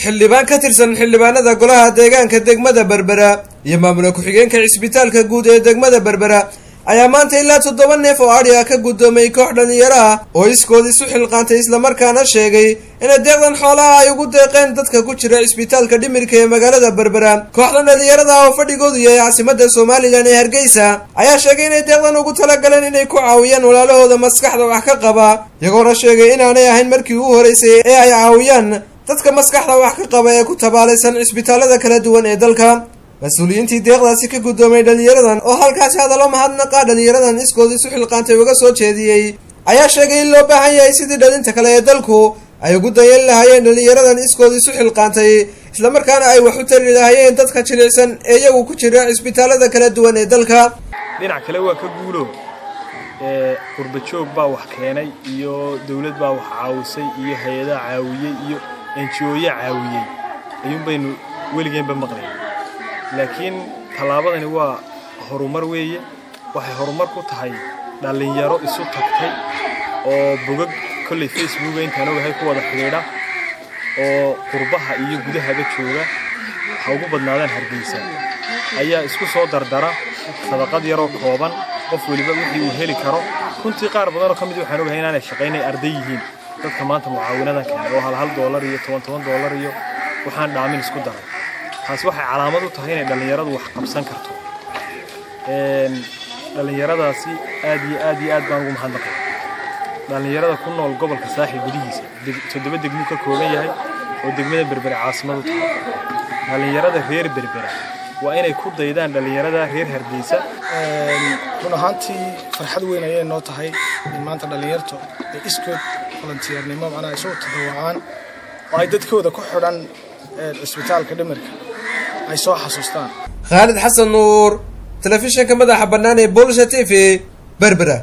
xildhibaan ka tirsan xildhibaanada golaha deegaanka degmada Berbera iyo maamulka ku-xigeenka isbitaalka guud ee degmada Berbera ayaa maanta ilaa 7 neef oo ari ah ka gudoomay koox dhalinyaro ah oo iskood isu xilqaantay isla markaana sheegay in deeqdan xoolaha ay ugu deeqeen dadka ku jira isbitaalka dhimirka ee magaalada Berbera. kooxdan dhalinyarada oo fadhigoodu yahay caasimadda Soomaaliland ee Hargeysa ayaa sheegay in deeqdan ugu talagaleen inay ku caawiyaan walaalahooda maskaxda wax ka qaba, iyagoo sheegay in aanay ahayn markii ugu horeysay ee ay caawiyaan dadka maskaxda wax ka qaba ee ku tabaalaysan isbitaalada kala duwan ee dalka. mas'uuliyiintii deeqdaasi ka gudoomay dhalinyaradan oo halkaasi hadallo mahadnaqa dhalinyaradan iskood isu xilqaantay uga soo jeediyay ayaa sheegay in loo baahan yahay sidii dhalinta kale ee dalku ay ugu dayan lahaayeen dhalinyaradan iskood isu xilqaantay isla markaana ay wax u tari lahaayeen dadka jilicsan ee iyagu ku jira isbitaalada kala duwan ee dalka. dhinaca kale waa ka guulo qurba joog baa wax keenay iyo dawlad baa wax caawisay iyo hay'adaha caawiyay iyo NGO-ya caawiyay ayuun baynu weligeenba maqlay. laakiin talaabadani waa horumar weeye, waxay horumar ku tahay dhalinyaro isu tagtay oo bogag kulli Facebook intaan ogahay ku wada xiriira oo qurbaha iyo gudahaba jooga ha ugu badnaadaan Hargeysa ayaa isku soo dardara sadaqad yar oo kooban qof waliba wixii uu heli karo. runtii qaar badan oo kamid waxaan ogahay inay shaqeynay arday yihiin dadka maanta mucaawinada keenay oo $1 iyo $10 iyo waxaan dhaamin isku daray. taas waxay calaamad u tahay in dhalinyaradu wax qabsan karto. dhalinyaradaasi aad baan ugu mahadnaqay. dhalinyarada ku nool gobolka Saaxil gudihiisa 7 degmo ka kooban yahay oo degmada Berbera caasimadu tahay. dhalinyarada reer Berbera waa inay ku daydaan dhalinyarada reer Hargeysa. run ahaantii farxad weyn ayay noo tahay in maanta dhalinyarto ay iskood volunteernimo macnaha ay soo tadawacaan oo ay dadkooda ku xidhan isbitaalka dhimirka ay soo xasuustaan. Khalid Xasan Nuur, telefishinka madaxa bannaan ee Bulsha TV, Berbera.